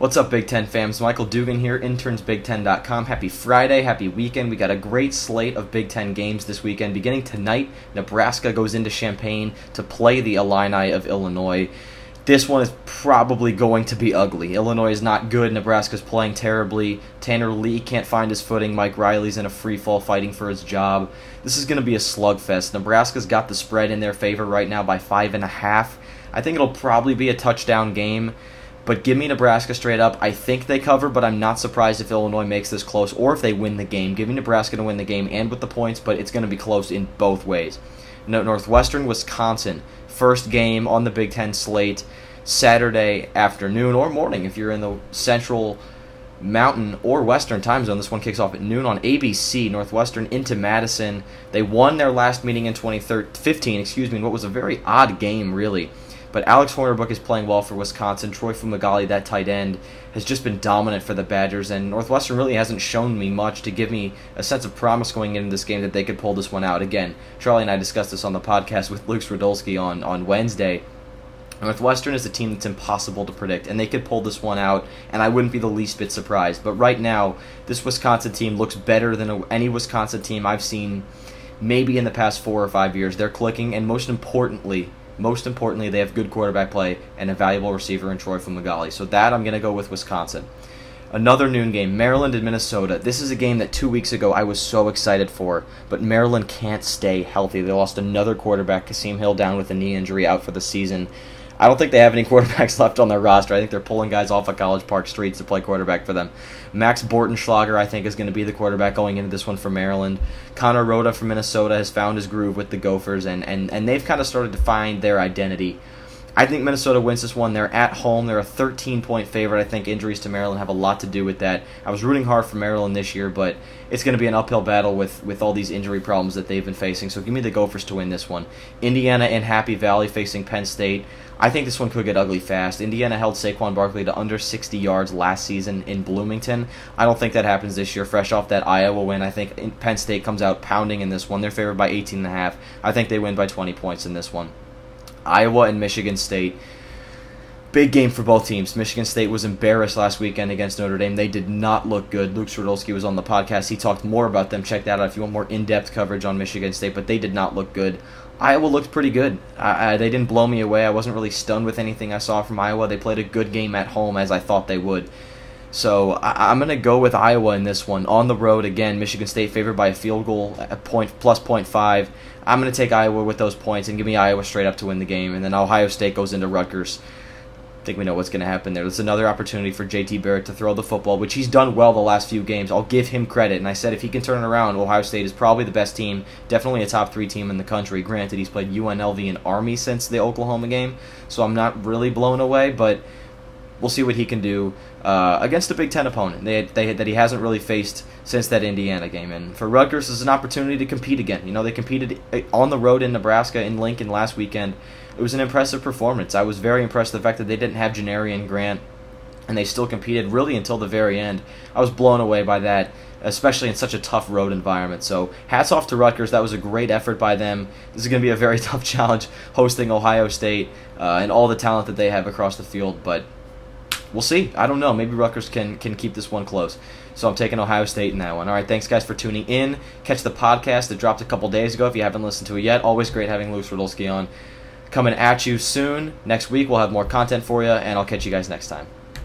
What's up, Big Ten fams? Michael Dugan here, internsbig10.com. Happy Friday, happy weekend. We got a great slate of Big Ten games this weekend. Beginning tonight, Nebraska goes into Champaign to play the Illini of Illinois. This one is probably going to be ugly. Illinois is not good. Nebraska's playing terribly. Tanner Lee can't find his footing. Mike Riley's in a free fall fighting for his job. This is going to be a slugfest. Nebraska's got the spread in their favor right now by 5.5. I think it'll probably be a touchdown game. But give me Nebraska straight up. I think they cover, but I'm not surprised if Illinois makes this close or if they win the game. Give me Nebraska to win the game and with the points, but it's going to be close in both ways. Northwestern, Wisconsin. First game on the Big Ten slate, Saturday afternoon or morning if you're in the Central, Mountain, or Western time zone. This one kicks off at noon on ABC. Northwestern into Madison. They won their last meeting in 2015, in what was a very odd game, really. But Alex Hornibrook is playing well for Wisconsin. Troy Fumagalli, that tight end, has just been dominant for the Badgers, and Northwestern really hasn't shown me much to give me a sense of promise going into this game that they could pull this one out. Again, Charlie and I discussed this on the podcast with Luke Swiderski on Wednesday. Northwestern is a team that's impossible to predict, and they could pull this one out, and I wouldn't be the least bit surprised. But right now, this Wisconsin team looks better than any Wisconsin team I've seen maybe in the past 4 or 5 years. They're clicking, and most importantly, they have good quarterback play and a valuable receiver in Troy Fumagalli. So that I'm going to go with Wisconsin. Another noon game, Maryland and Minnesota. This is a game that 2 weeks ago I was so excited for, but Maryland can't stay healthy. They lost another quarterback, Kasim Hill, down with a knee injury, out for the season. I don't think they have any quarterbacks left on their roster. I think they're pulling guys off of College Park streets to play quarterback for them. Max Bortenschlager, I think, is going to be the quarterback going into this one for Maryland. Connor Rhoda from Minnesota has found his groove with the Gophers, and they've kind of started to find their identity. I think Minnesota wins this one. They're at home. They're a 13-point favorite. I think injuries to Maryland have a lot to do with that. I was rooting hard for Maryland this year, but it's going to be an uphill battle with all these injury problems that they've been facing. So give me the Gophers to win this one. Indiana and Happy Valley facing Penn State. I think this one could get ugly fast. Indiana held Saquon Barkley to under 60 yards last season in Bloomington. I don't think that happens this year. Fresh off that Iowa win, I think Penn State comes out pounding in this one. They're favored by 18.5. I think they win by 20 points in this one. Iowa and Michigan State. Big game for both teams. Michigan State was embarrassed last weekend against Notre Dame. They did not look good. Luke Swiderski was on the podcast. He talked more about them. Check that out if you want more in-depth coverage on Michigan State, but they did not look good. Iowa looked pretty good. They didn't blow me away. I wasn't really stunned with anything I saw from Iowa. They played a good game at home, as I thought they would. So I'm going to go with Iowa in this one. On the road, again, Michigan State favored by a field goal at plus 0.5. I'm going to take Iowa with those points and give me Iowa straight up to win the game. And then Ohio State goes into Rutgers. I think we know what's going to happen there. There's another opportunity for JT Barrett to throw the football, which he's done well the last few games. I'll give him credit. And I said if he can turn it around, Ohio State is probably the best team, definitely a top 3 team in the country. Granted, he's played UNLV and Army since the Oklahoma game, so I'm not really blown away, but we'll see what he can do against a Big Ten opponent that he hasn't really faced since that Indiana game. And for Rutgers, this is an opportunity to compete again. You know, they competed on the road in Nebraska, in Lincoln last weekend. It was an impressive performance. I was very impressed with the fact that they didn't have Janarian Grant, and they still competed really until the very end. I was blown away by that, especially in such a tough road environment. So hats off to Rutgers. That was a great effort by them. This is going to be a very tough challenge hosting Ohio State and all the talent that they have across the field, but we'll see. I don't know. Maybe Rutgers can keep this one close. So I'm taking Ohio State in that one. All right, thanks, guys, for tuning in. Catch the podcast that dropped a couple days ago if you haven't listened to it yet. Always great having Luke Swiderski on. Coming at you soon. Next week we'll have more content for you, and I'll catch you guys next time.